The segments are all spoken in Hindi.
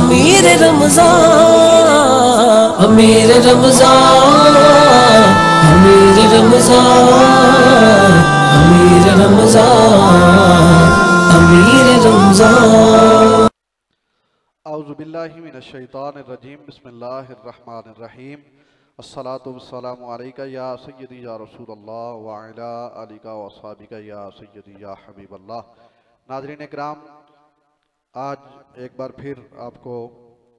अमीर रमज़ान, अमीर रमज़ान, अमीर रमज़ान, अमीर रमज़ान, अमीर रमज़ान। औज़ु बिल्लाहि मिनश शैतानिर रजीम, बिस्मिल्लाहिर रहमानिर रहीम। अस्सलातु वस्सलामु अलैका या सय्यदी या रसूलल्लाह व अला आलिका व अस्हाबिका या सय्यदी या हबीबल्लाह। नाज़रीन इकराम, आज एक बार फिर आपको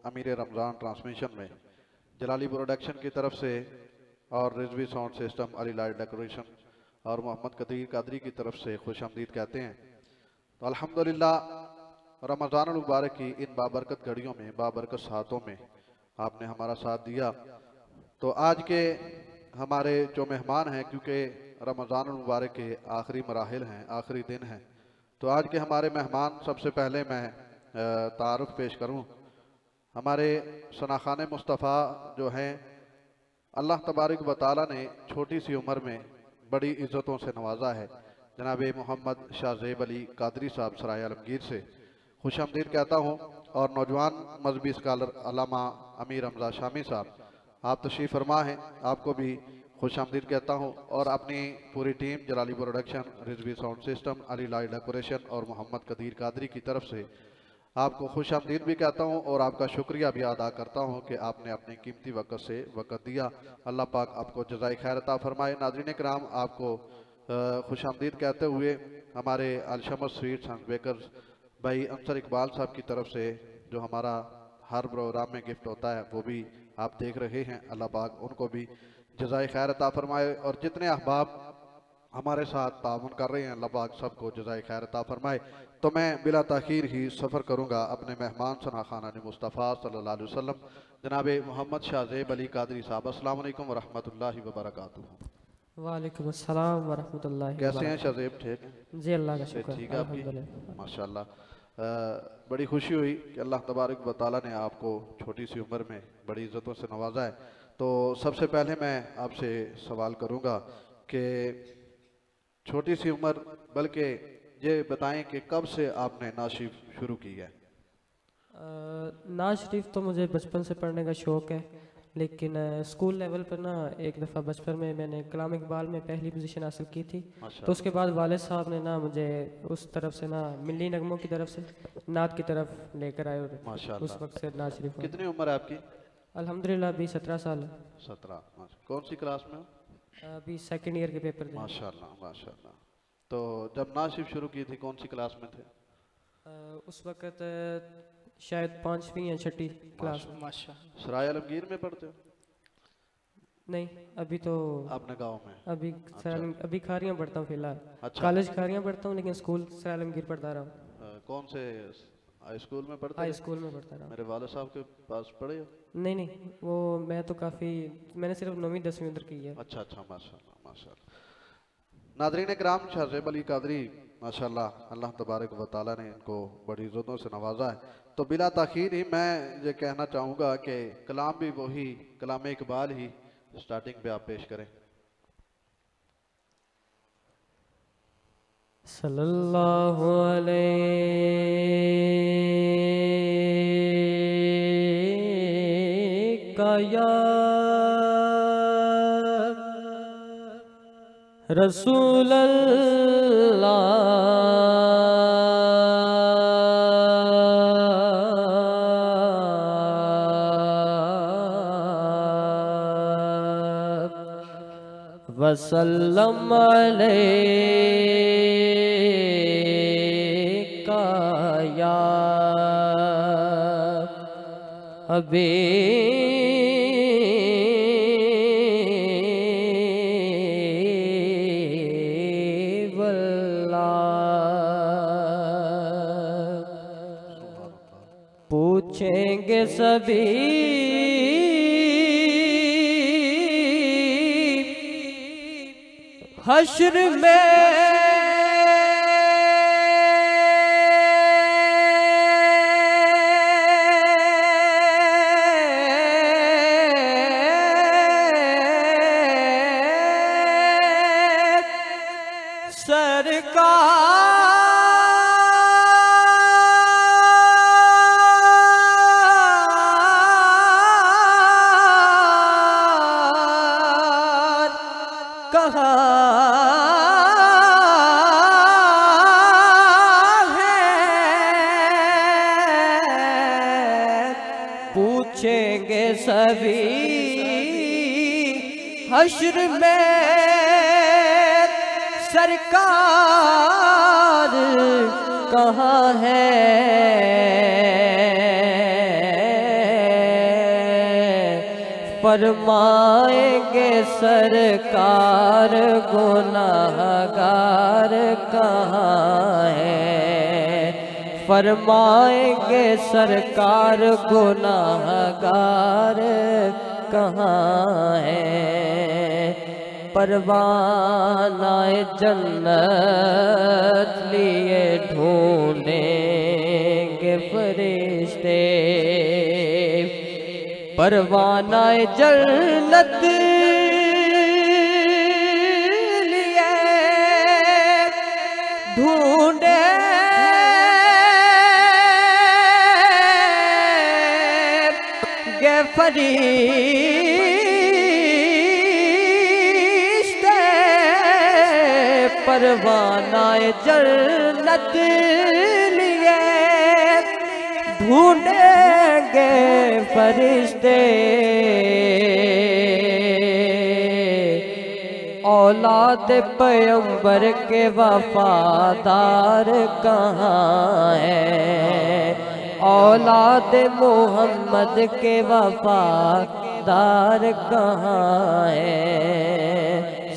अमीर रमज़ान ट्रांसमिशन में जलाली प्रोडक्शन की तरफ से और Rizvi sound system, Ali light decoration और मोहम्मद कदीर कादरी की तरफ से खुशामदीद कहते हैं। तो अल्हम्दुलिल्लाह, रमज़ान मुबारक की इन बाबरकत घड़ियों में, बाबरकत सातों में आपने हमारा साथ दिया। तो आज के हमारे जो मेहमान हैं, क्योंकि रमज़ान मुबारक के आखिरी मराहिल हैं, आखिरी दिन हैं, तो आज के हमारे मेहमान, सबसे पहले मैं तारुफ पेश करूं। हमारे सनाखान मुस्तफ़ा जो हैं, अल्लाह तबारक व तआला ने छोटी सी उम्र में बड़ी इज़्ज़तों से नवाजा है। जनाब मोहम्मद शाहज़ेब अली कादरी साहब सराय आलमगीर से खुशामदीद कहता हूँ। और नौजवान मजहबी स्कॉलर अल्लामा अमीर रमज़ा शामी साहब, आप तशरीफ़ फरमा हैं, आपको भी खुशामदीद कहता हूँ। और अपनी पूरी team Jalali production, Rizvi sound system, Ali light decoration और मोहम्मद कदीर कादरी की तरफ से आपको खुशामदीद भी कहता हूँ और आपका शुक्रिया भी अदा करता हूँ कि आपने अपने कीमती वक़्त से वक़्त दिया। अल्लाह पाक आपको जज़ाए खैर अता फरमाए। नाज़रीन कराम, आपको खुशामदीद कहते हुए हमारे अलशमस स्वीट्स एंड बेकर्स भाई अंसर इकबाल साहब की तरफ से जो हमारा हर प्रोग्राम में गिफ्ट होता है, वो भी आप देख रहे हैं। अल्लाह पाक उनको भी जज़ाए खैर अता फरमाए। और जितने अहबाब हमारे साथ ताउन कर रहे हैं, अल्लाह पाक सबको जज़ाए खैर अता फरमाए। तो मैं बिला ताखीर ही सफ़र करूँगा अपने मेहमान सनाखाना मुस्तफ़ा सल्लल्लाहु अलैहि वसल्लम जनाब मोहम्मद शाहज़ेब अली कादरी साहब। अस्सलाम वालेकुम व रहमतुल्लाहि व बरकातुहू। वालेकुम अस्सलाम व रहमतुल्लाहि। कैसे हैं शाहज़ेब? ठीक जी, अल्लाह का शुक्र, ठीक है आपकी? अल्हम्दुलिल्लाह। माशाल्लाह, बड़ी खुशी हुई कि अल्लाह तबारक व तआला ने आपको छोटी सी उम्र में बड़ी इज़्ज़तों से नवाजा है। तो सबसे पहले मैं आपसे सवाल करूँगा कि छोटी सी उम्र, बल्कि ये बताएं कि कब से आपने नाशिफ शुरू की है? नाज शरीफ तो मुझे बचपन से पढ़ने का शौक़ है, लेकिन स्कूल लेवल पर ना एक दफ़ा बचपन में मैंने कलाम इकबाल में पहली पोजीशन हासिल की थी। तो उसके बाद वालिद साहब ने ना मुझे उस तरफ से ना मिली नगमों की तरफ से नात की तरफ लेकर आए और उस वक्त से नाज शरीफ। कितनी उम्र है आपकी? अल्हम्दुलिल्लाह अभी 17 साल है। 17। कौन सी क्लास में हो? अभी सेकंड ईयर के पेपर थे। माशाल्लाह माशाल्लाह। तो जब नाशिफ शुरू की थी कौन सी क्लास में थे? उस वक्त शायद 5वीं या 6ठी क्लास में। माशाल्लाह। सराय आलमगीर में पढ़ते हो? नहीं, अभी तो अपने गांव में। अभी अभी खारियां पढ़ता हूँ फिलहाल। अच्छा। कॉलेज खारियां पढ़ता हूँ, लेकिन स्कूल सराय आलमगीर पढ़ता रहा हूँ। कौन से हाई स्कूल में पढ़ते? हाई स्कूल में पढ़ता रहा। मेरे वाले साहब के पास पढ़े हो? नहीं नहीं, वो मैं तो मैंने सिर्फ 9वीं 10वीं उधर की है। अच्छा अच्छा, माशाल्लाह माशाल्लाह। नाज़रीन कराम, शाहज़ेब अली कादरी माशाल्लाह, अल्लाह तबारक व तआला ने इनको बड़ी इज़्ज़तों से नवाजा है। तो बिला ताखीर ही मैं ये कहना चाहूँगा कि कलाम भी वही कलाम इकबाल ही स्टार्टिंग पे आप पेश करें। सल्लल्लाहु अलैका या रसूल अल्लाह, वसल्लम अलैका या हबीबल्लाह। पूछेंगे सभी हश्र में सरकार पूछेंगे सभी हश्र में सरकार कहाँ है। फरमाएंगे सरकार गुनाहगार कहाँ है। फरमाएंगे सरकार गुनाहगार कहाँ है। परवानाए जन्नत लिए ढूंढेंगे फरिश्ते। परवानाए जन्नत लिए ढूंढेंगे फरिश्ते। परवानाए जन्नत लिए ढूंढेंगे फरिश्ते। औलाद पैगंबर के वफादार कहाँ है। औलाद मोहम्मद के वफादार कहाँ है।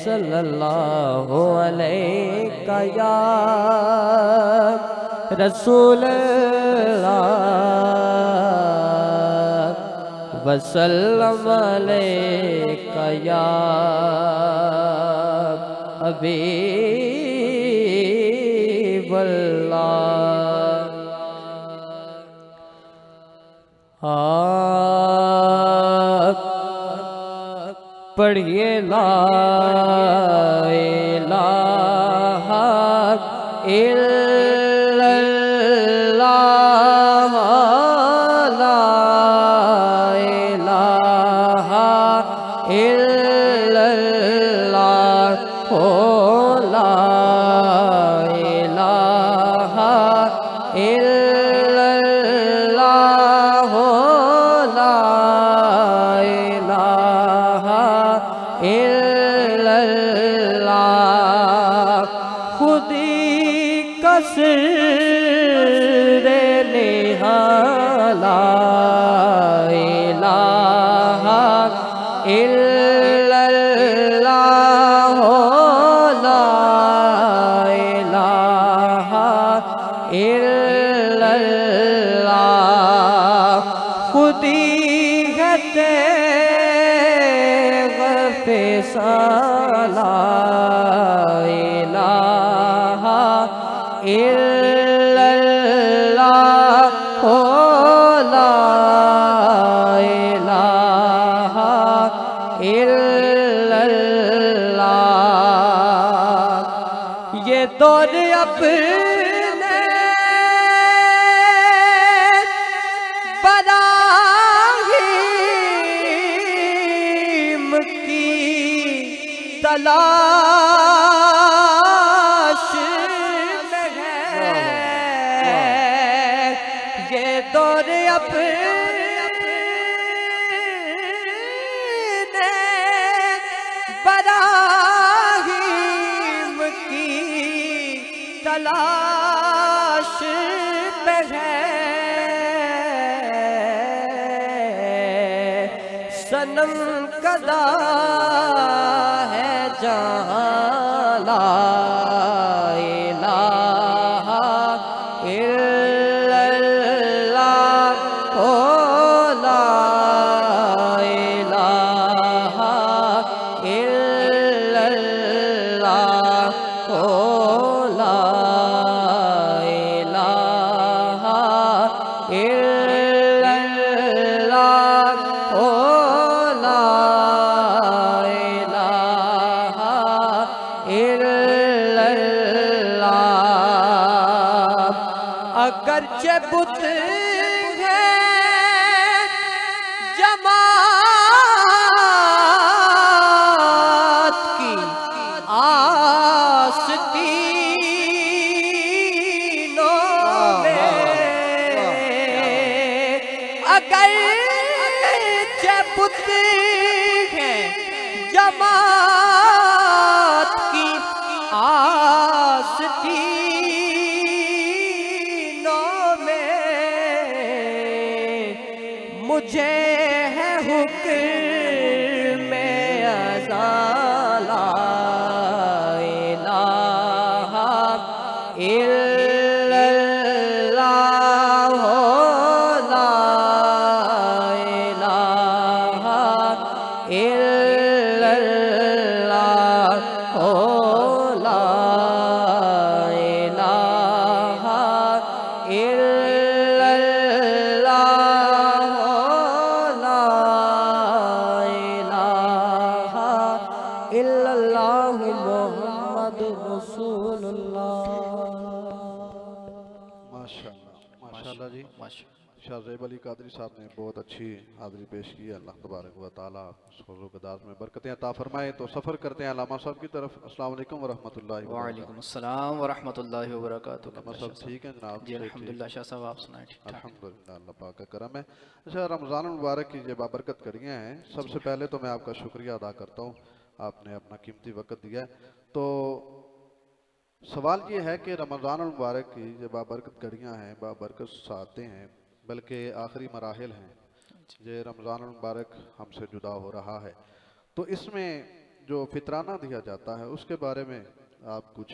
सल्लल्लाहु अलैहि या रसूल अल्लाह वसल्लम अलैका या हबीबल्लाह। पढ़िए ला इलाहा इल्लल्लाह ला इलाहा इल्लल्लाह हो ला इलाहा इल्लल्लाह हो ला इलाहा इल्लल्लाह। खुदी कसरे निहाला इलाहा इल्लल्लाह हो ला इलाहा इल्लल्लाह। खुदी है फैसला इलाहा इल्लल्लाह हो ला इलाहा इल्लल्लाह। ये दौर अपने बराहीम की तलाश में है। ये दौर अपने बराहीम की तलाश में है। सनम कदा है जहाँ ला इलाहा इल्लल्लाह हो ला इलाहा इल्लल्लाह हो ला इलाहा इल्लल्लाह हो ला इलाहा इल्लल्लाह। अगरचे बुत है जमात की आस्तीनों में। अगर होते हैं जमात की आस्तीनों में, मुझे है हुक्म अज़ा ला इलाहा इल्लल्लाह ला इलाहा इल्लल्लाह ला इलाहा इल्लल्लाह ला इलाहा इल्लल्लाह मुहम्मदुर रसूलुल्लाह। माशाल्लाह जी, शाह ज़ैब अली कादरी साहब ने बहुत अच्छी हाज़िरी पेश की है। अल्लाह तबारक व तआला ख़ुज़-ओ-क़दार में बरकतें अता फरमाए। तो सफ़र करते हैं अल्लामा साहब की तरफ। अस्सलाम वालेकुम व रहमतुल्लाहि व बरकातहू। वालेकुम अस्सलाम व रहमतुल्लाहि व बरकातहू। अल्लामा साहब ठीक हैं जनाब? जी अल्हम्दुलिल्लाह। शाह साहब आप सुनाएं? ठीक ठाक। अल्हम्दुलिल्लाह, अल्लाह पाक का करम है। अच्छा, रमज़ान मुबारक की ये बाबरकत कड़ियाँ हैं। सबसे पहले तो मैं आपका शुक्रिया अदा करता हूँ, आपने अपना कीमती वक्त दिया है। तो सवाल ये है कि रमज़ान मुबारक की ये बाबरकत घड़ियाँ हैं, बाबरकत सातें हैं, बल्कि आखिरी मराहिल हैं। ये रमज़ान मुबारक हमसे जुदा हो रहा है, तो इसमें जो फितराना दिया जाता है उसके बारे में आप कुछ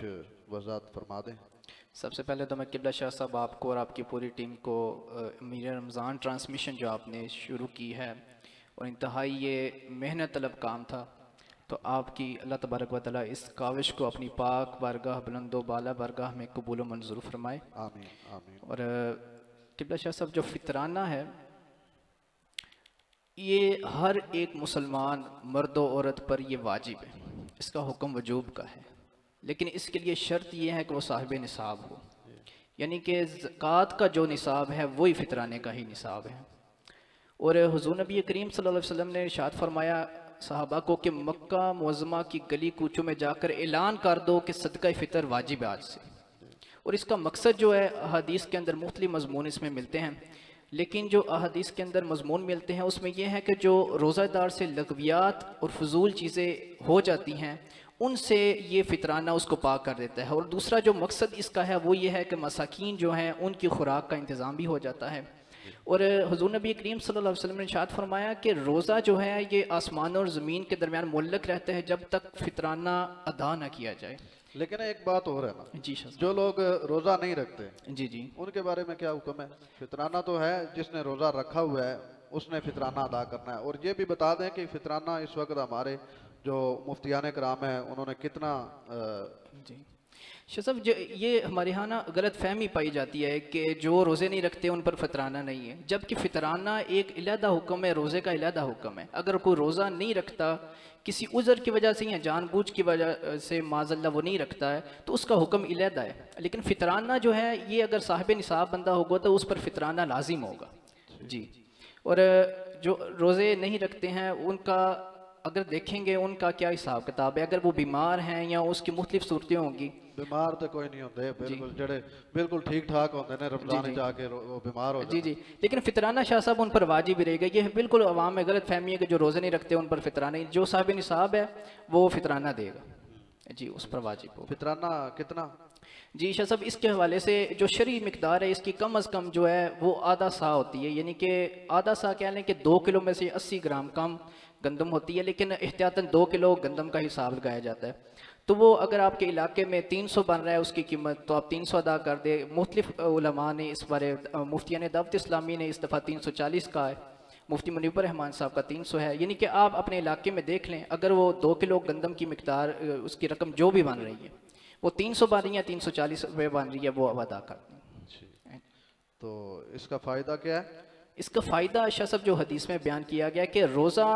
वज़ाहत फरमा दें। सबसे पहले तो मैं किबला शाह साहब आपको और आपकी पूरी टीम को अमीर रमज़ान ट्रांसमिशन जो आपने शुरू की है और इंतहाई ये मेहनत तलब काम था, तो आपकी अल्लाह तबारक व तआला इस काविश को अपनी पाक बारगाह बुलंदो बाला बारगाह में कबूल व मंजूर फरमाए। आमीन आमीन। और किबला शाह साहब जो फितराना है ये हर एक मुसलमान मर्द व औरत पर ये वाजिब है, इसका हुक्म वजूब का है, लेकिन इसके लिए शर्त ये है कि वो साहिब निसाब हो, यानी कि ज़कात का जो निसाब है वही फितराने का ही निसाब है। और हुज़ूर नबी करीम सल्लल्लाहु अलैहि वसल्लम ने इरशाद फरमाया सहाबा को कि मक्का मुअज़्ज़मा की गली कूचों में जाकर ऐलान कर दो कि सदका फ़ितर वाजिब है आज से। और इसका मकसद जो है अहादीस के अंदर मुख्तलिफ मज़मून इसमें मिलते हैं, लेकिन जो अहादीस के अंदर मज़मून मिलते हैं उसमें यह है कि जो रोज़ादार से लगवियात और फजूल चीज़ें हो जाती हैं उनसे ये फितराना उसको पाक कर देता है। और दूसरा जो मकसद इसका है वो ये है कि मसाकीन जो हैं उनकी खुराक का इंतज़ाम भी हो जाता है। और हुज़ूर नबी करीम सल्लल्लाहु अलैहि वसल्लम ने इरशाद फरमाया कि रोज़ा जो है ये आसमान और ज़मीन के दरमियान मुअल्लक़ रहता है जब तक फितराना अदा ना किया जाए। लेकिन एक बात और है ना जी जो लोग रोज़ा नहीं रखते जी जी उनके बारे में क्या हुक्म है? फितराना तो है, जिसने रोज़ा रखा हुआ है उसने फितराना अदा करना है। और ये भी बता दें कि फितराना इस वक्त हमारे जो मुफ्तियान कराम है उन्होंने कितना जी शसब जो ये हमारे यहाँ ना गलत फहमी पाई जाती है कि जो रोज़े नहीं रखते उन पर फितराना नहीं है, जबकि फितराना एक इलादा हुक्म है, रोज़े का इलादा हुक्म है। अगर कोई रोज़ा नहीं रखता किसी उज़र की वजह से या जानबूझ की वजह से माज़ल्ला वो नहीं रखता है तो उसका हुक्म इलादा है, लेकिन फितराना जो है ये अगर साहिब निसाब बंदा होगा तो उस पर फितराना लाजिम होगा जी। और जो रोज़े नहीं रखते हैं उनका अगर देखेंगे उनका क्या हिसाब किताब है, अगर वो बीमार हैं या उसकी मुख्तलिफ सूरतें होंगी। बीमार तो कोई नहीं होते, बिल्कुल जड़े बिल्कुल ठीक ठाक होते हैं, रमजान जाके वो बीमार हो जी जी, लेकिन फितराना शाह साहब उन पर वाजिब ही रहेगा। ये बिल्कुल अवाम में गलत फहमी है कि जो रोज़े नहीं रखते उन पर फितराना, जो साहिब निसाब है वो फितराना देगा जी, उस पर वाजिब हो। फितराना कितना? जी शाह साहब इसके हवाले से जो शरई मिकदार है इसकी कम अज़ कम जो है वो आधा सा होती है, यानी कि आधा सा कह लें कि 2 किलो में से 80 ग्राम कम गंदम होती है, लेकिन एहतियातन 2 किलो गंदम का हिसाब लगाया जाता है। तो वो अगर आपके इलाके में 300 बन रहा है उसकी कीमत तो आप 300 अदा कर दे। मुख्तलिफ उलमा ने इस बारे, मुफ्तियान दावत इस्लामी ने इस दफ़ा 340 का है, मुफ्ती मुनीबर रहमान साहब का 300 है, यानी कि आप अपने इलाके में देख लें अगर वो 2 किलो गंदम की मिकदार उसकी रकम जो भी बन रही है वो 300 बन रही है, 340 रुपये बन रही है, वो अब अदा कर दें। तो इसका फ़ायदा क्या है? इसका फ़ायदा शाह साहब जो हदीस में बयान किया गया कि रोज़ा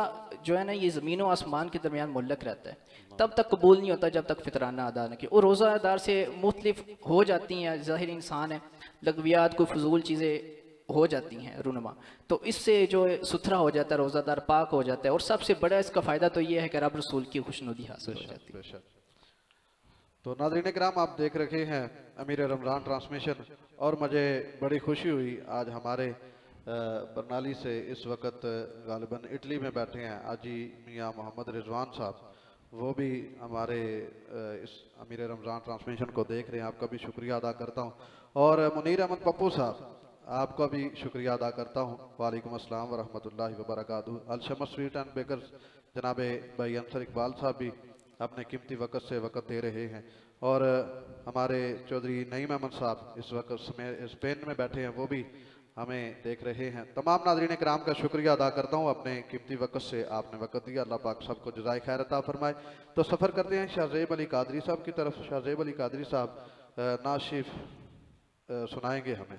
जो है ना ये ज़मीन और आसमान के दरमियान मुल्लक रहता है, तब तक कबूल नहीं होता जब तक फितराना अदा न किया। और रोज़ादार से मुख्तलिफ हो जाती हैं, ज़ाहिर इंसान है, लगवियात कोई फजूल चीज़ें हो जाती हैं रुनमा, तो इससे जो सुथरा हो जाता है, रोज़ादार पाक हो जाता है। और सबसे बड़ा इसका फ़ायदा तो ये है कि रब रसूल की खुशनुदी हासिल हो जाती है। तो नाज़रीन किराम आप देख रखे हैं अमीर रमज़ान ट्रांसमिशन, और मुझे बड़ी खुशी हुई आज हमारे बरनाली से इस वक्त गालिबन इटली में बैठे हैं हाजी मियाँ मोहम्मद रिजवान साहब, वो भी हमारे इस अमीर रमज़ान ट्रांसमिशन को देख रहे हैं। आपका भी शुक्रिया अदा करता हूँ। और मुनीर अहमद पप्पू साहब, आपका भी शुक्रिया अदा करता हूँ। वालेकुम अस्सलाम व रहमतुल्लाहि व बरकातुहू। अल-शमस स्वीट एंड बेकर्स जनाब भाई अंसर इकबाल साहब भी अपने कीमती वक़्त से वक़्त दे रहे हैं। और हमारे चौधरी नईम अहमद साहब इस वक्त स्पेन में बैठे हैं, वो भी हमें देख रहे हैं। तमाम नाज़रीन कराम का शुक्रिया अदा करता हूँ, अपने कीमती वक़्त से आपने वक़्त दिया। अल्लाह पाक सबको जज़ाए खैर अता फरमाए। तो सफ़र करते हैं शाहज़ेब अली कादरी साहब की तरफ। शाहज़ेब अली कादरी साहब नाशिफ सुनाएंगे हमें।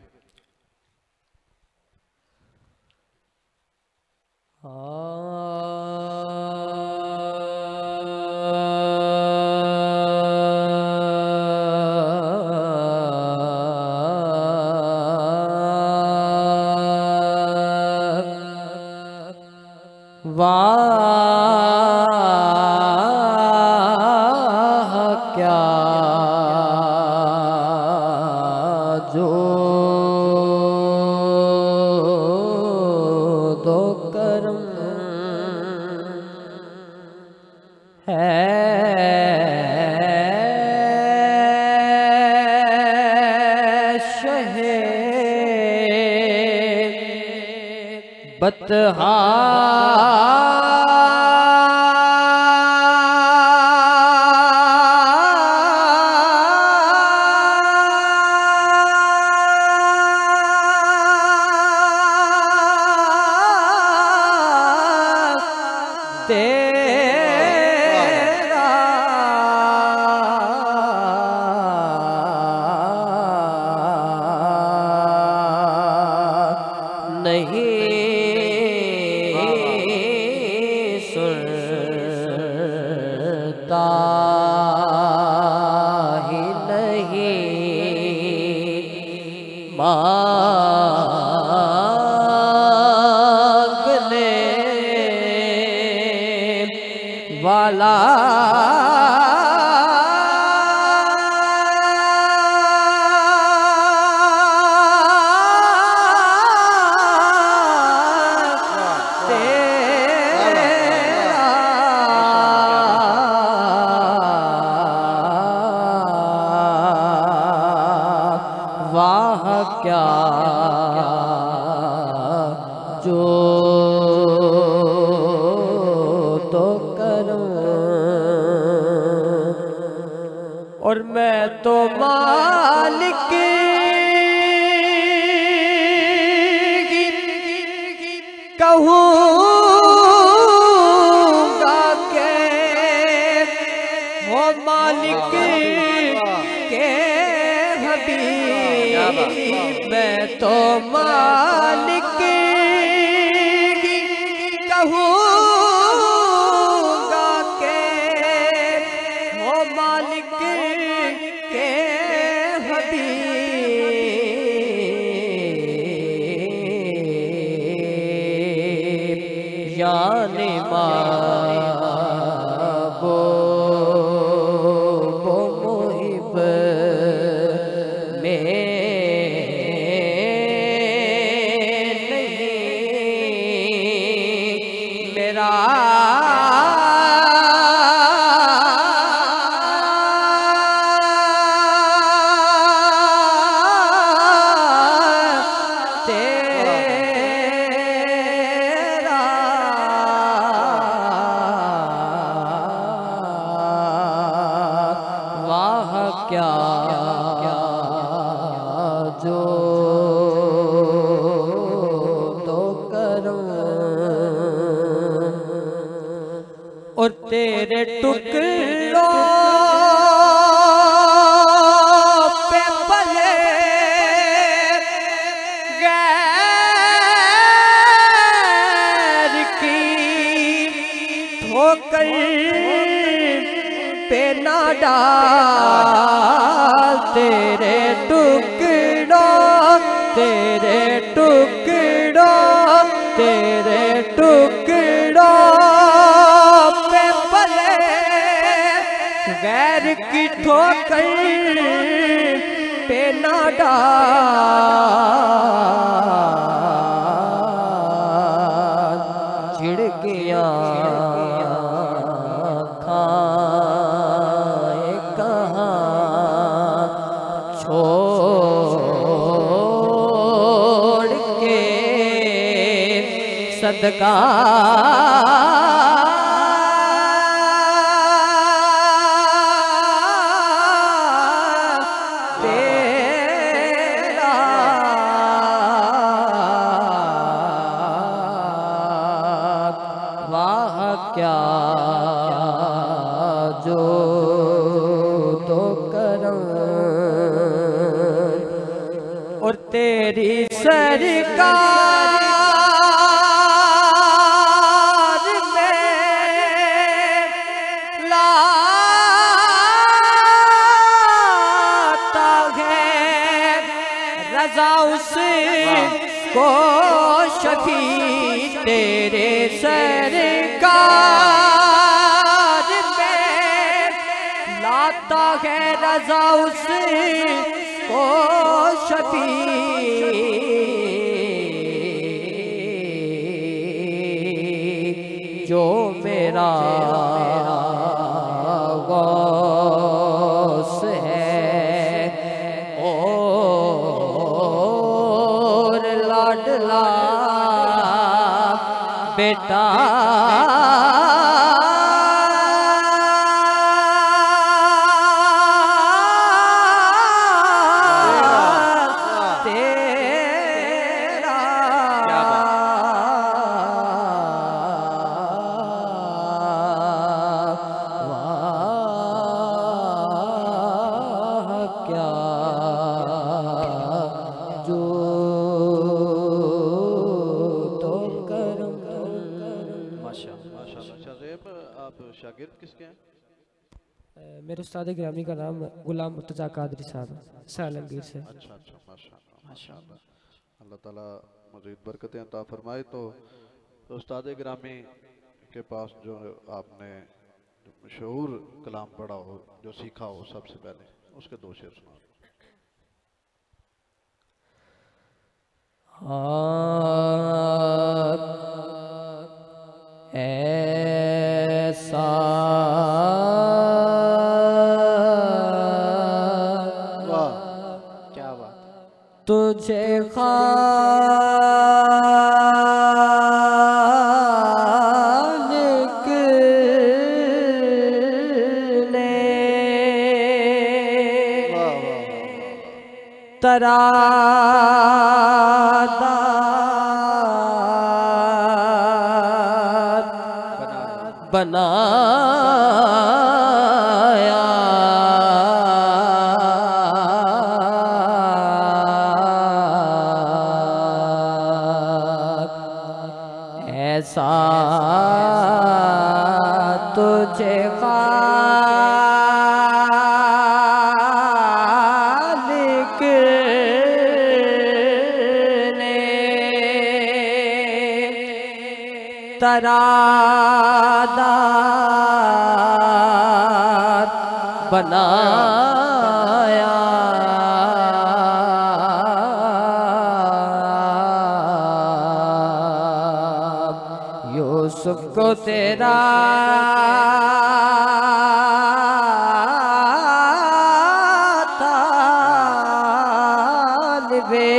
वाह क्या जो दो करम है शहे बतहा वाला वाह क्या जो तो करूं और मैं तो मालिक कहूँगा के हो मालिक के मैं तो मालिक कहूँगा के हो मालिक के हबीब यानी माबो मुहिब में क्या जो तो करूं और तेरे टुकड़ों पे पले गैर की ठोकर पे ना डाल तेरे टुकड़ों तेरे टुकड़ों तेरे टुकड़ों पे पले गैर की ठोकर पे ना डाल खाए कहाँ छोड़ के सदका क्या जो तो करम और तेरी सरकार में लाता है रजा उसको शफी तेरे सरकार में लाता है रजा उसको शफी जो मेरा गौस है और लाडला बेटा तेरा वाह क्या जो आप शागिर्द किसके हैं? मेरे उस्ताद ग्रामी का नाम गुलाम मुर्तजा कादरी साहब सालमगीर से। अच्छा अच्छा, माशाअल्लाह, अल्लाह ताला मज़ीद बरकतें अता फरमाए। तो उस्ताद ग्रामी के पास जो आपने मशहूर कलाम पढ़ा हो, जो सीखा हो, सबसे पहले उसके दो शेर सुना। ऐसा क्या बात तुझे खालिक ने तरादा बनाया ऐसा तुझे खालिक ने तरादा बनाया यूसुफ को तेरा तालिबे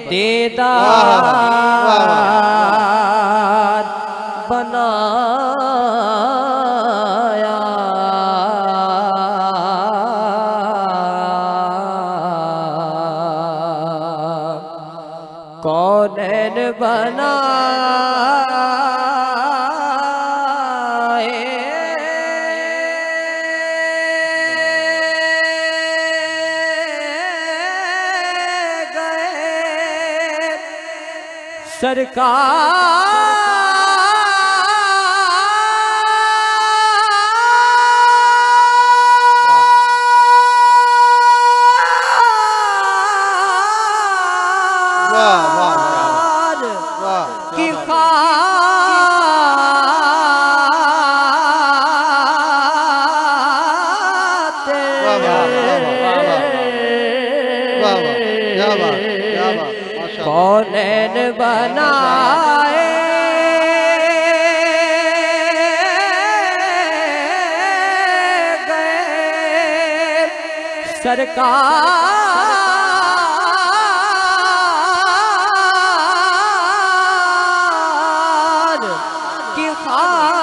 दीदार बनाया कौनैन बनाए गए सरकार की कौनैन बनाए सरकार की खातिर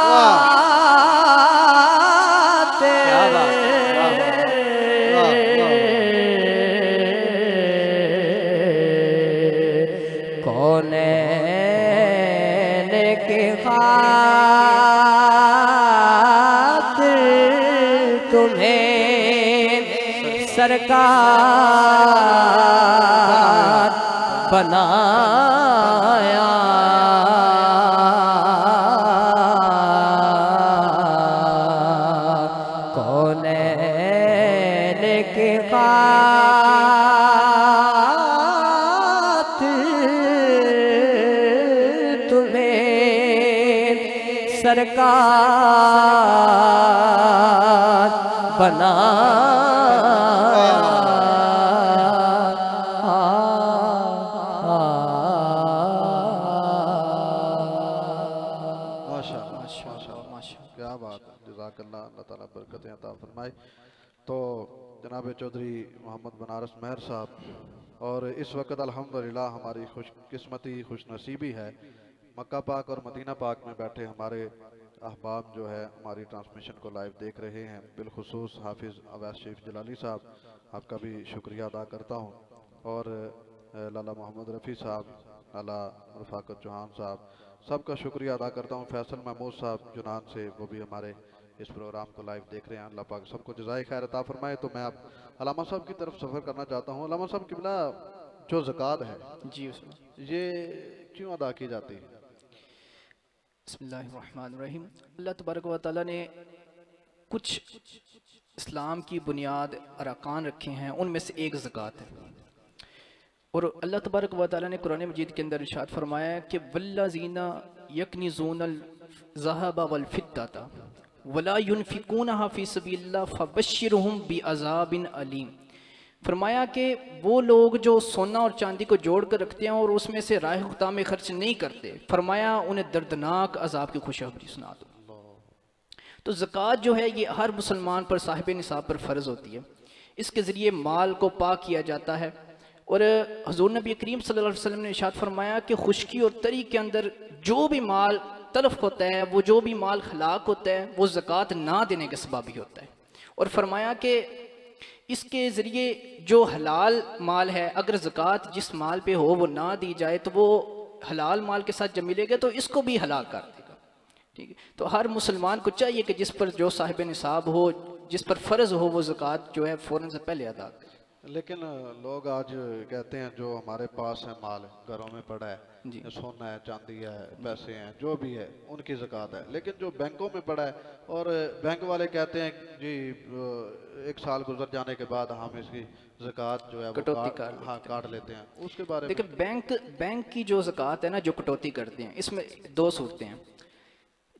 कौनैन की खातिर तुम्हें सरकार बनाया। कौनैन की खातिर तुम्हें सरकार बनाया। क्या बात है, जज़ाकल्लाह, अल्लाह ताला बरकतें अता फरमाए। तो जनाब चौधरी मोहम्मद बनारस महर साहब, और इस वक्त अल्हम्दुलिल्लाह हमारी खुशकिस्मती खुशनसीबी है मक्का पाक और मदीना पाक में बैठे हमारे अहबाब जो है हमारी ट्रांसमिशन को लाइव देख रहे हैं। बिलखुसूस हाफिज़ अवैस शरीफ जलाली साहब, आपका भी शुक्रिया अदा करता हूँ, और लाला मोहम्मद रफ़ी साहब, लाला रफ़ाकत चौहान साहब, सबका शुक्रिया अदा करता हूँ। फैसल महमूद साहब जुनान से, वो भी हमारे इस प्रोग्राम को लाइव देख रहे हैं। अल्लाह पाक सबको जज़ाए खैर अता फरमाए। तो मैं आप अल्लामा साहब की तरफ सफ़र करना चाहता हूँ। अल्लामा साहब किबला, जो ज़कात है जी ये क्यों अदा की जाती है? बिस्मिल्लाहिर्रहमानिर्रहीम। अल्लाह तबारक व तआला ने कुछ इस्लाम की बुनियाद अरकान रखे हैं, उनमें से एक ज़कात है। और अल्लाह तबारक व तआला ने कुरान मजीद के अंदर इरशाद फरमाया कि वल्लज़ीना यकनिज़ूनल ज़हब वल फिद्दता वला युनफिकूनहा फ़ी सबीलिल्लाह फबश्शिरहुम बिअज़ाबिन अलीम। फरमाया कि वो लोग जो सोना और चांदी को जोड़ कर रखते हैं और उसमें से राह खुदा में खर्च नहीं करते, फरमाया उन्हें दर्दनाक अजाब की खुशखबरी सुना दो। तो ज़कात जो है ये हर मुसलमान पर साहिब निसाब पर फ़र्ज़ होती है। इसके ज़रिए माल को पाक किया जाता है। और हुज़ूर नबी करीम सल्लल्लाहु अलैहि वसल्लम ने इरशाद फरमाया कि खुश्की और तरी के अंदर जो भी माल तलफ होता है, वो जो भी माल हलाक होता है, वो ज़कात ना देने के सबब ही होता है। और फरमाया कि इसके ज़रिए जो हलाल माल है, अगर ज़कात जिस माल पे हो वो ना दी जाए तो वो हलाल माल के साथ जब मिलेगा तो इसको भी हलाल कर देगा। ठीक है, तो हर मुसलमान को चाहिए कि जिस पर जो साहिब निसाब हो, जिस पर फ़र्ज़ हो, वो ज़कात जो है फ़ौरन से पहले अदा करे। लेकिन लोग आज कहते हैं जो हमारे पास है माल घरों में पड़ा है, जी। सोना है, चांदी है, पैसे हैं, जो भी है उनकी ज़कात है। लेकिन जो बैंकों में पड़ा है और बैंक वाले कहते हैं जी 1 साल गुजर जाने के बाद हम इसकी ज़कात जो है वो काट लेते हैं, उसके बारे में देखिए बैंक की जो ज़कात है ना, जो कटौती करते हैं, इसमें 2 सूरतें हैं।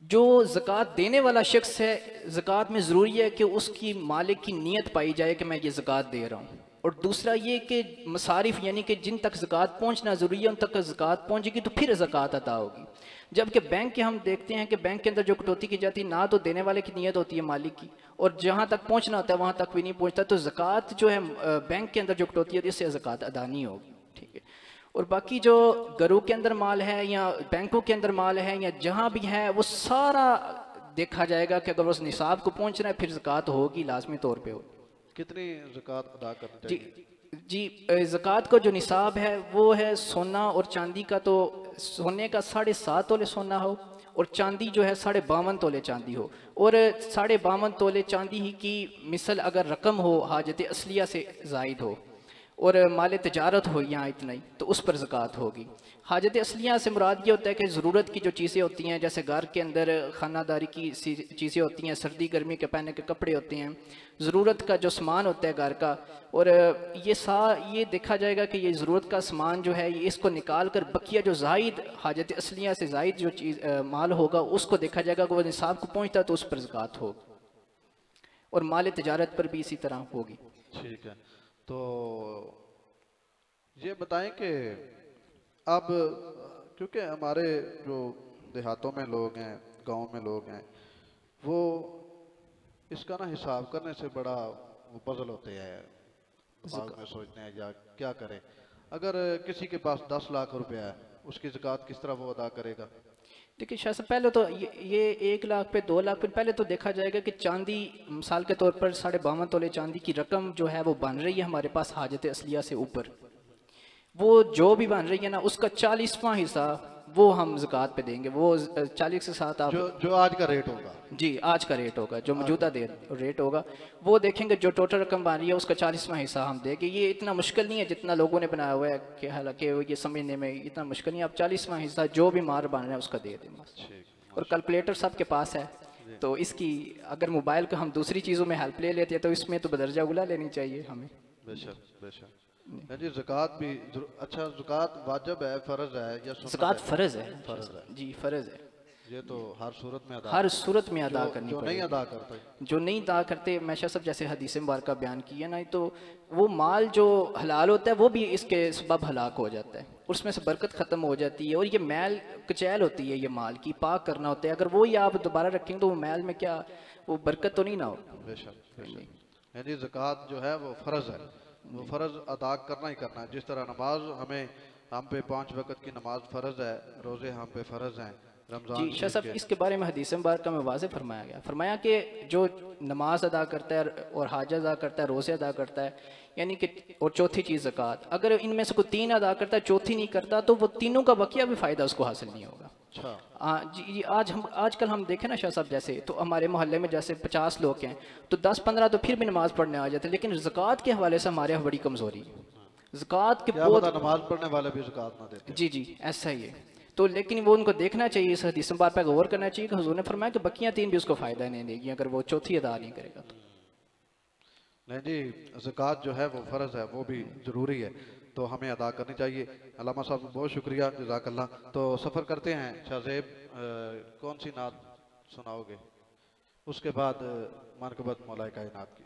जो ज़कात देने वाला शख्स है, ज़कात में ज़रूरी है कि उसकी मालिक की नीयत पाई जाए कि मैं ये ज़कात दे रहा हूँ। और दूसरा ये कि मसारिफ यानी कि जिन तक ज़कात पहुँचना ज़रूरी है उन तक ज़कात पहुँचेगी तो फिर ज़कात अदा होगी। जबकि बैंक के हम देखते हैं कि बैंक के अंदर जो कटौती की जाती है, ना तो देने वाले की नीयत होती है मालिक की, और जहाँ तक पहुँचना होता है वहाँ तक भी नहीं पहुँचता। तो ज़कात जो है बैंक के अंदर जो कटौती होती है इससे ज़कात अदा नहीं होगी। ठीक है, और बाकी जो घरों के अंदर माल है या बैंकों के अंदर माल है या जहाँ भी है, वो सारा देखा जाएगा कि अगर उस निसाब को पहुँचना है फिर ज़कात होगी, लाजमी तौर पर होगी। कितनी ज़कात अदा करनी चाहिए? जी ज़कात का जो निसाब है वो है सोना और चांदी का। तो सोने का 7.5 तोले सोना हो और चांदी जो है 52.5 तोले चांदी हो, और 52.5 तोले चांदी ही की मिसल अगर रकम हो हाजत असलिया से ज़ायद हो और माल तजारत हो यहाँ इतना ही, तो उस पर ज़कात होगी। हाजत असलिया से मुराद ये होता है कि ज़रूरत की जो चीज़ें होती हैं, जैसे घर के अंदर खानादारी की चीज़ें होती हैं, सर्दी गर्मी के पहनने के कपड़े होते हैं, ज़रूरत का जो सामान होता है घर का, और ये देखा जाएगा कि ये ज़रूरत का सामान जो है ये इसको निकाल कर बकिया जो ज़ायद हाजत असलिया से ज़ायद जो चीज़ माल होगा उसको देखा जाएगा कि वो निसाब को पहुँचता तो उस पर ज़कात होगी, और माल तजारत पर भी इसी तरह होगी। ठीक है, तो ये बताएं कि अब क्योंकि हमारे जो देहातों में लोग हैं, गांव में लोग हैं, वो इसका ना हिसाब करने से बड़ा पजल होते हैं दिमाग में सोचते हैं या क्या करें। अगर किसी के पास 10 लाख रुपया है, उसकी ज़कात किस तरह वो अदा करेगा? देखिए शाह साहब, पहले तो ये 1 लाख पे 2 लाख पे पहले तो देखा जाएगा कि चांदी मिसाल के तौर पर 52.5 तोले चांदी की रकम जो है वो बन रही है हमारे पास हाजत असलिया से ऊपर, वो जो भी बन रही है ना उसका 40वां हिस्सा वो हम ज़कात पे देंगे। वो 40 के साथ आप जो आज का रेट होगा, जी आज का रेट होगा, जो मौजूदा रेट होगा वो देखेंगे, जो टोटल रकम बन रही है उसका 40वां हिस्सा हम देंगे। ये इतना मुश्किल नहीं है जितना लोगों ने बनाया हुआ है कि हालांकि ये समझने में इतना मुश्किल नहीं है। आप 40वां हिस्सा जो भी मार बन रहा है उसका दे दें बस। और कैलकुलेटर सबके पास है, तो इसकी अगर मोबाइल को हम दूसरी चीज़ों में हेल्प ले लेते हैं तो इसमें तो बदरजा उला लेनी चाहिए हमें। बेशक बेशक। जी ज़कात भी अच्छा, ज़कात वाजिब है, फ़र्ज़ है या सुन्नत है? ज़कात फ़र्ज़ है, फ़र्ज़ है जी फ़र्ज़ है। ये तो हर सूरत में अदा, हर सूरत में अदा करनी जो नहीं पड़ेगी। अदा करता, जो नहीं अदा करते, मैशा सब जैसे हदीस मुबारक बयान की है ना, तो वो माल जो हलाल होता है वो भी इसके सबब हलाक हो जाता है, उसमें से बरकत ख़त्म हो जाती है। और ये मैल कचैल होती है, ये माल की पाक करना होता है, अगर वो ही आप दोबारा रखेंगे तो वो मैल में क्या वो बरकत तो नहीं ना हो। बेशक बेशक। यानी ज़कात जो है वो फ़र्ज़ है, वो फ़र्ज़ अदा करना ही करना है। जिस तरह नमाज हम पे 5 वक्त की नमाज फ़र्ज़ है, रोज़े हम पे फ़र्ज़ हैं, रमज़ान जी शाह साहब, इसके बारे में हदीस मुबारक में वाज़े फरमाया गया, फरमाया कि जो नमाज अदा करता है और हाज अदा करता है, रोज़े अदा करता है, यानी कि और चौथी चीज़ ज़कात, अगर इनमें से कोई 3 अदा करता है चौथी नहीं करता तो वो तीनों का बकिया भी फ़ायदा उसको हासिल नहीं होगा। अच्छा जी आजकल हम देखें ना शाह साहब, जैसे तो हमारे मोहल्ले में जैसे 50 लोग हैं तो 10-15 तो फिर भी नमाज़ पढ़ने आ जाते हैं, लेकिन ज़कात के हवाले से हमारे यहाँ बड़ी कमज़ोरी है। ज़कात के बहुत नमाज पढ़ने वाले भी ज़कात ना देते। जी ऐसा ही है। तो लेकिन वो उनको देखना चाहिए, इस हदीस मुबारक पर गौर करना चाहिए कि हुज़ूर ने फरमाया कि बकियां 3 भी उसको फ़ायदा नहीं देगी अगर वो चौथी अदा नहीं करेगा तो। नहीं जी, ज़कात जो है वो फ़र्ज़ है, वो भी ज़रूरी है, तो हमें अदा करनी चाहिए। अल्लामा साहब बहुत शुक्रिया, जज़ाकल्लाह। तो सफ़र करते हैं शाहज़ेब, कौन सी नात सुनाओगे? उसके बाद मनक़बत मौलाए कायनात की।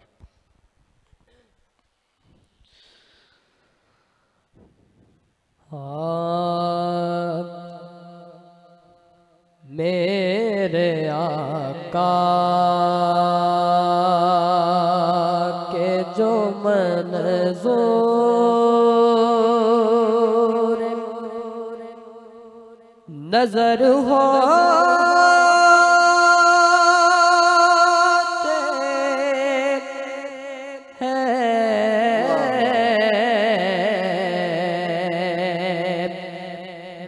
मेरे आका के जो मंज़ूर नजर होते हैं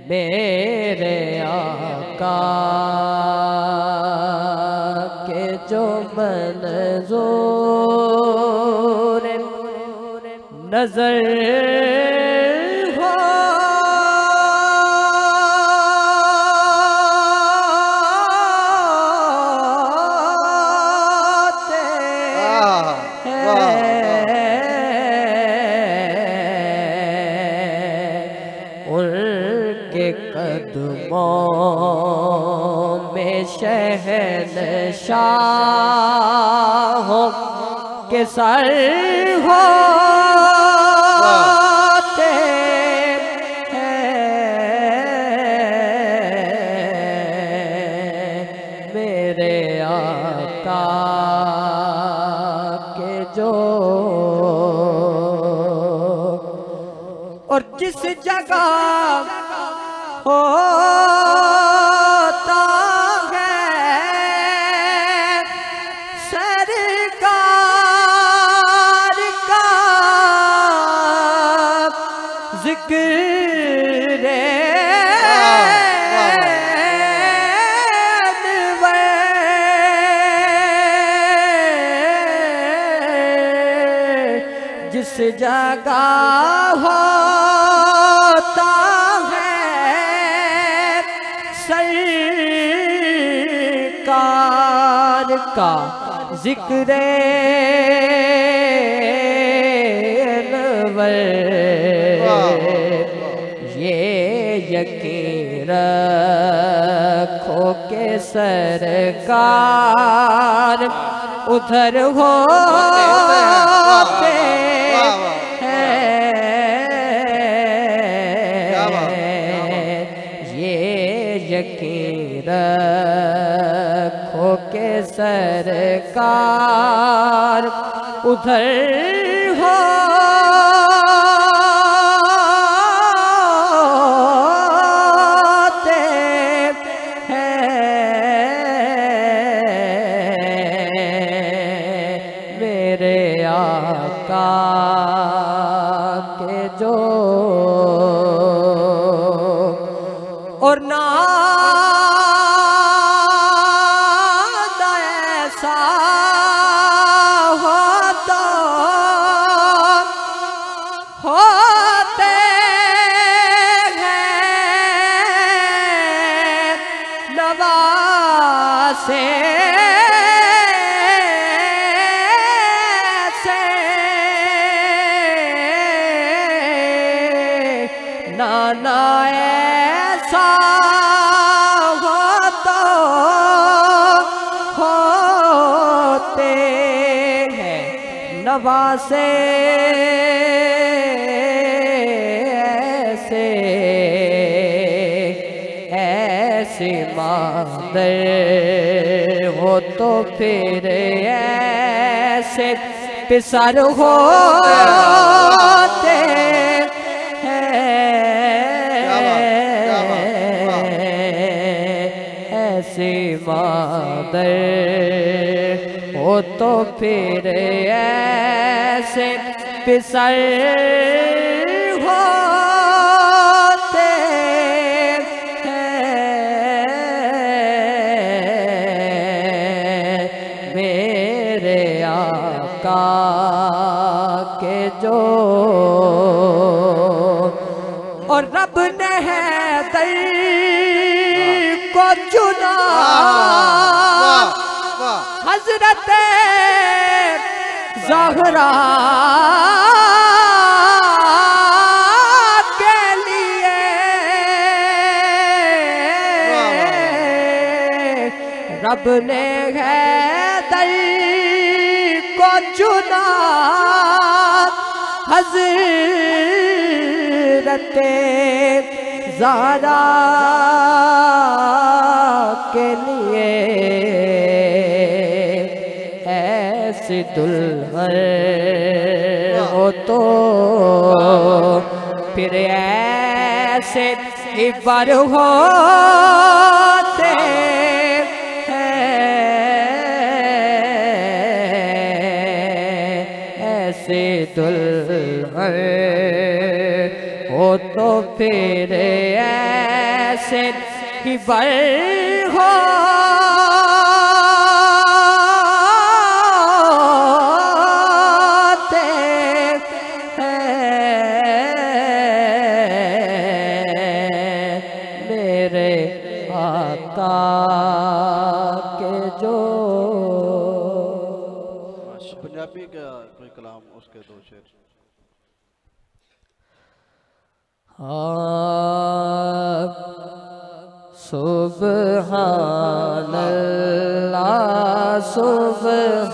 मेरे आका के जो मंज़ूर नजर उनके कदमों में शहंशाहों के सर होते हैं मेरे आका के जो। और जिस जगह होता है सरकार का जिक्र जिस जगह होता है सरकार का जिक्र ये यकीन रखो के सरकार उधर होते यकीन रखो के सरकार उधर हो और ना ऐसा हो तो होते हैं नवासे नाना ऐसा हो तो होते हैं नवासे ऐसे ऐसी मादर हो तो फिर ऐसे पिसर होते ऐसी मादर हो तो फिर ऐसे पिसर होते हैं मेरे आका के जो और रब ने है दर को चुना हजरत ज़हरा के लिए रब ने है दर को चुना हजरत ज़हरा के लिए ऐसी दुल्हन हो तो फिर ऐसे इबर होते हैं ऐसे दुल्हन हो तो फिर ऐसे इबर होते हैं मेरे आका के जो पंजाबी का कोई कलाम उसके दो शेर। सुब्हानल्लाह सुब्हानल्लाह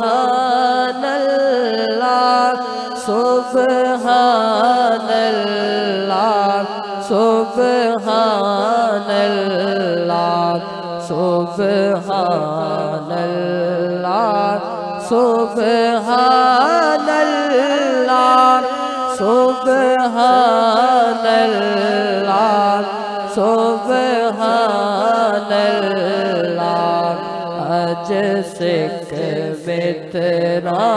सुब्हानल्लाह सुब्हानल्लाह सुब्हानल्लाह सुब्हानल्लाह सुब्हानल्लाह सुब्हानल्लाह अज सिख मित्रा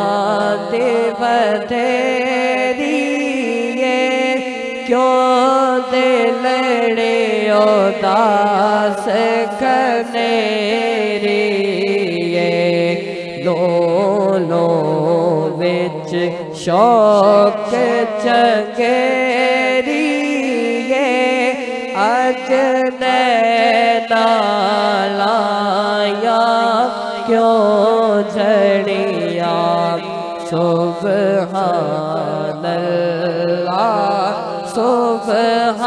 दी बथेरी क्यों दिलड़े उदास खनेरी लो लो विच शौक चंगेरी अज नैना लाया क्यों झड़िया सुब्हानल्लाह सुब्हानल्लाह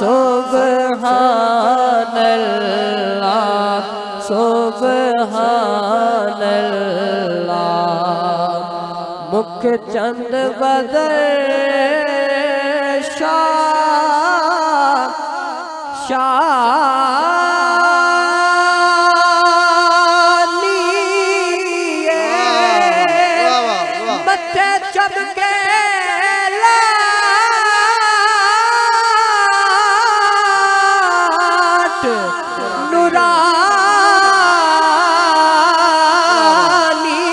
सुब्हानल्लाह सुब्हानल्लाह मुख चंद बदर मत्थे चमके लाट नुरानी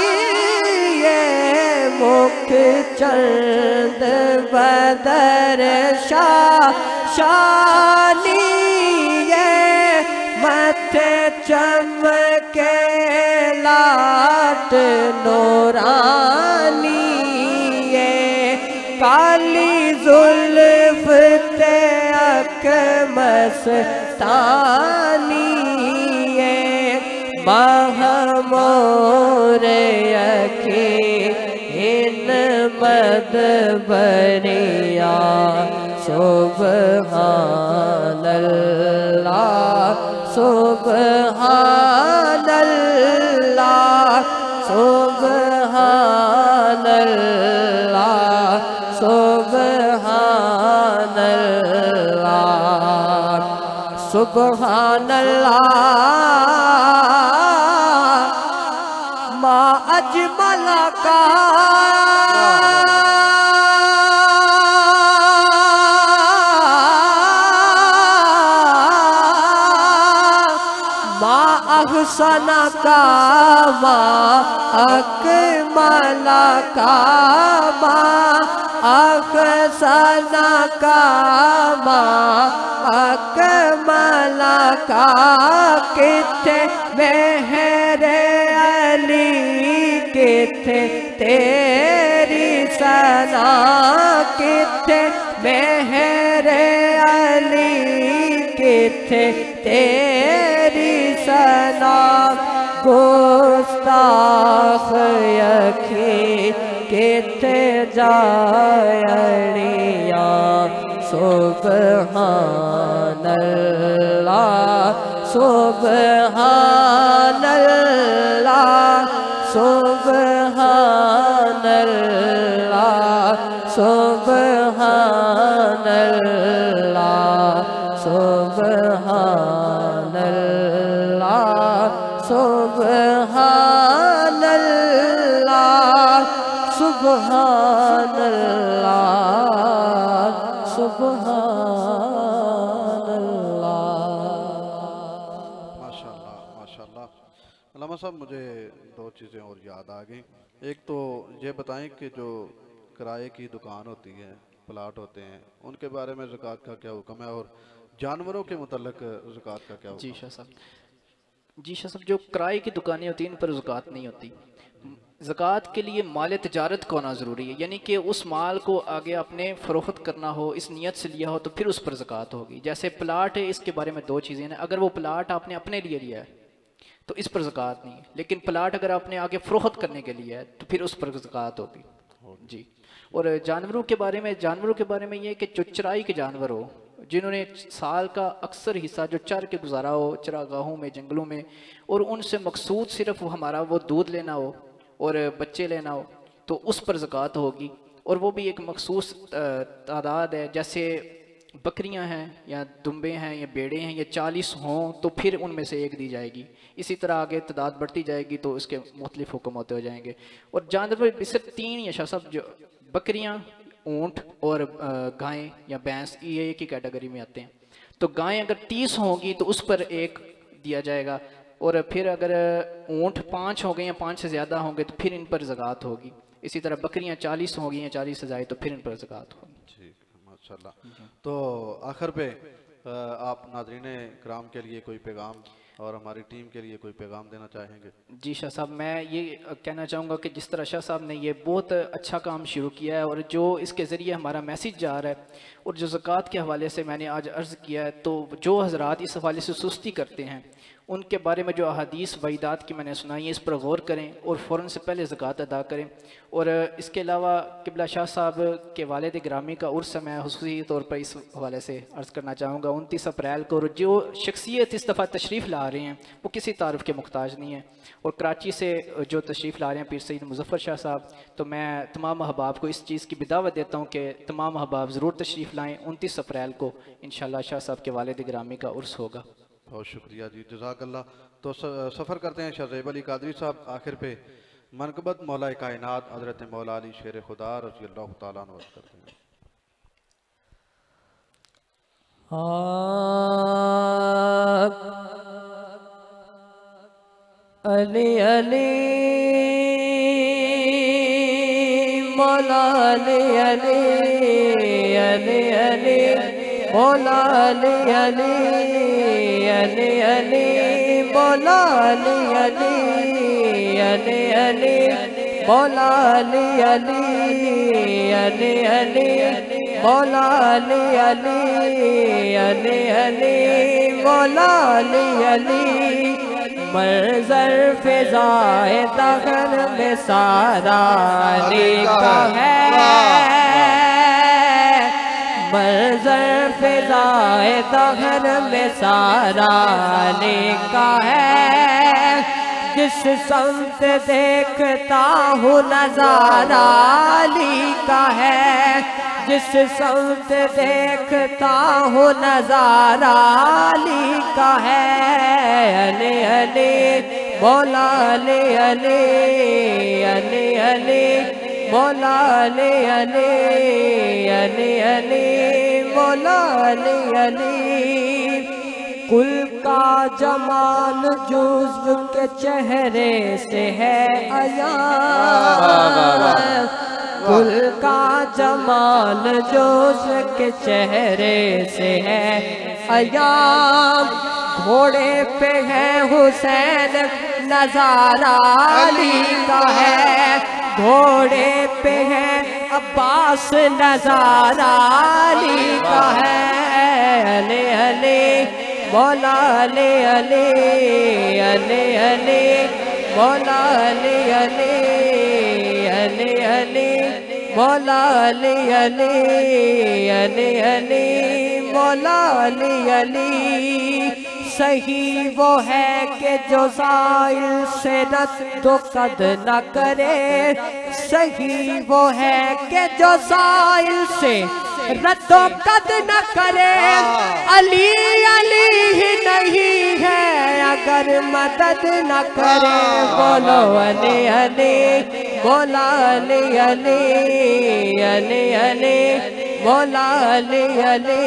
मुख चंद बदर शाह शानी ये मथे चमके लाट नूरानी ये काली जुल्फ ते अक मस्तानी ये महमूर यकी इन मद बनिया सुबहानल्लाह सुबहानल्लाह सुबहानल्लाह सुबहानल्लाह सुबहानल्लाह मा अजमल का मा अहसना का मा अकमला का मा अहसना का मा अकमला का किथे मेहरे अली किथे तेरी सना किथे मेहरे अली किथे तेरी सना गुस्ताख यखी किथे जायड़िया सुबहानल्लाह सुबहानल्लाह सुबहानल्लाह सुबहानल्लाह सुबहानल्लाह सुबहानल्लाह सुबहानल्लाह सुबहानल्लाह। माशाल्लाह माशाल्लाह। अल्लामा साहब मुझे दो चीज़ें और याद आ गई। एक तो ये बताएं कि जो किराए की दुकान होती है, प्लाट होते हैं, उनके बारे में ज़कात का क्या हुक्म है, और जानवरों के मुतल्लिक ज़कात का क्या हुक्म जी शाह साहब, जी शाह साहब, जो किराए की दुकानें होती हैं इन पर ज़कात नहीं होती। ज़कात के लिए माल तिजारत को होना ज़रूरी है, यानी कि उस माल को आगे आपने फ़रोख्त करना हो, इस नीयत से लिया हो तो फिर उस पर ज़कात होगी। जैसे प्लाट है, इसके बारे में दो चीज़ें हैं। अगर वो प्लाट आपने अपने लिए लिया है तो इस पर ज़कात नहीं है, लेकिन प्लाट अगर आपने आगे फ़रोख्त करने के लिए है तो फिर उस पर ज़कात होगी जी। और जानवरों के बारे में ये है कि जो चराई के जानवर हो, जिन्होंने साल का अक्सर हिस्सा जो चर के गुजारा हो चरागाहों में, जंगलों में, और उनसे मकसूद सिर्फ हमारा वो दूध लेना हो और बच्चे लेना हो, तो उस पर ज़कात होगी। और वो भी एक मखसूस तादाद है। जैसे बकरियां हैं या दुम्बे हैं या बेड़े हैं, या 40 हों तो फिर उनमें से एक दी जाएगी। इसी तरह आगे तादाद बढ़ती जाएगी तो उसके मुख्तलिफ हुक्म होते हो जाएंगे। और जानवर सिर्फ 3 या सब, जो बकरियां, ऊँट और गायें या भैंस, ये एक ही कैटेगरी में आते हैं। तो गायें अगर 30 होंगी तो उस पर एक दिया जाएगा, और फिर अगर ऊँट 5 हो गए या 5 से ज़्यादा होंगे तो फिर इन पर ज़कात होगी। इसी तरह बकरियां 40 होंगी या 40 से ज़्यादा तो फिर इन पर ज़कात होगी। ठीक, माशाल्लाह। तो आखिर पे आप नाज़रीन किराम के लिए कोई पैगाम और हमारी टीम के लिए कोई पैगाम देना चाहेंगे? जी शाह साहब, मैं ये कहना चाहूँगा कि जिस तरह शाह साहब ने ये बहुत अच्छा काम शुरू किया है और जो इसके ज़रिए हमारा मैसेज जा रहा है, और जो ज़कात के हवाले से मैंने आज अर्ज़ किया है, तो जो हज़रात इस हवाले से सुस्ती करते हैं उनके बारे में जो अहादीस वईदात की मैंने सुनाई है, इस पर गौर करें और फ़ौरन से पहले ज़कात अदा करें। और इसके अलावा किबला शाह साहब के वालिद गिरामी का उर्स मैं खुसूसी तौर पर इस हवाले से अर्ज़ करना चाहूँगा 29 अप्रैल को। और जो शख्सियत इस दफ़ा तशरीफ़ ला रहे हैं वो किसी तारुफ के मुहताज नहीं है। और कराची से जो तशरीफ़ ला रहे हैं पीर सईद मुज़फ़्फ़र शाह साहब, तो मैं तमाम अहबाब को इस चीज़ की बिदावत देता हूँ कि तमाम अहबाब ज़रूर तशरीफ़ लाएँ। 29 अप्रैल को इंशाअल्लाह शाह साहब के वालिद गिरामी का उर्स होगा। बहुत शुक्रिया जी, जज़ाकल्लाह। तो सफ़र करते हैं शाह ज़ैब अली कादरी साहब। आखिर पे मनक़बत मौला कायनात हज़रत मौला अली शेर खुदा रज़ियल्लाहु ताला अन्हु करते हैं। अली अली मौला अली अली अली अली मौला अली अली अली अली मौला अली अली अली अली मौला अली अली अली अली मौला अली अली अली अली मौला अली अली मंजर फिजाए दगन में सारा अली का है मंजर फिजाए दगन में सारा अली का है जिस संत देखता हूँ नजारा अली का है जिस संत देखता हूँ नजारा अली का है अली अली मौला अली अली अली अली मौला अली अली अली अली मौला अली अली कुल का जमाल जुज़्व के चेहरे से है अया कुल का जमाल जुज़्व के चेहरे से है अया घोड़े पे है हुसैन नजारा अली का है घोड़े पे है अब्बास नजारा अली का है अली अली मौला अली अली अली अली मौला अली अली अली अली मौला अली अली अली अली मौला अली अली सही वो है कि जो ज़ाइल से रद्दो कद न करे सही वो है कि जो ज़ाइल से रद्दो कद न करे अली अली ही नहीं है अगर मदद न करे बोलो अली अली बोला अली अली अली अली बोला अली अली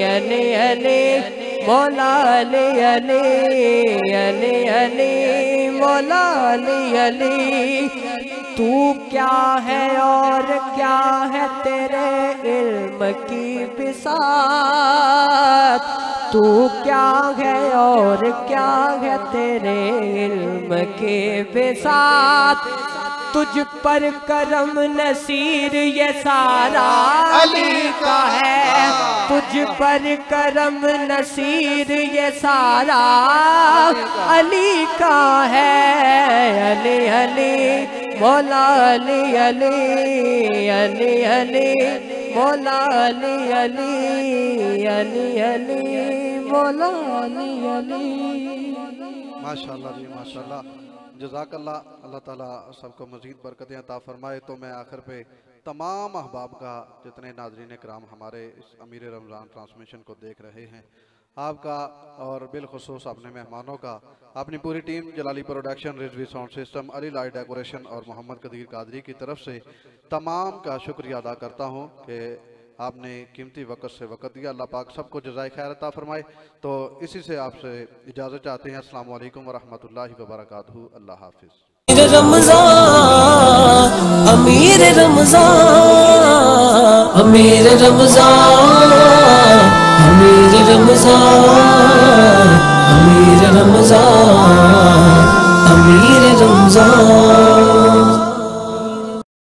अली अली बोला अली अली अली अली बोला अली अली तू क्या है और क्या है तेरे इल्म की बिसात तू क्या है और क्या है तेरे इल्म की बिसात तुझ पर करम नसीर ये सारा अली का है तुझ पर करम नसीर ये सारा अली का है अली अली मौला अली अली अली अली मौला अली अली अली अली मौला अली अली माशाल्लाह जी माशाल्लाह जज़ाकल्लाह अल्लाह ताला सबको मज़ीद बरकतें अता फरमाए। तो मैं आखिर पे तमाम अहबाब का जितने नाज़रीन कराम हमारे इस अमीर रमज़ान ट्रांसमिशन को देख रहे हैं आपका और बिलखुसूस अपने मेहमानों का अपनी पूरी team Jalali production Rizvi sound system Ali light decoration और मोहम्मद कदीर कादरी की तरफ से तमाम का शुक्रिया अदा करता हूँ कि आपने कीमती वक़्त से वक़्त दिया। अल्लाह पाक सबको जज़ाए खैर अता फरमाए। तो इसी से आपसे इजाज़त चाहते हैं। अस्सलामु अलैकुम व रहमतुल्लाहि व बरकातहू। अल्लाह हाफिज़। अमीर रमज़ान अमीर रमज़ान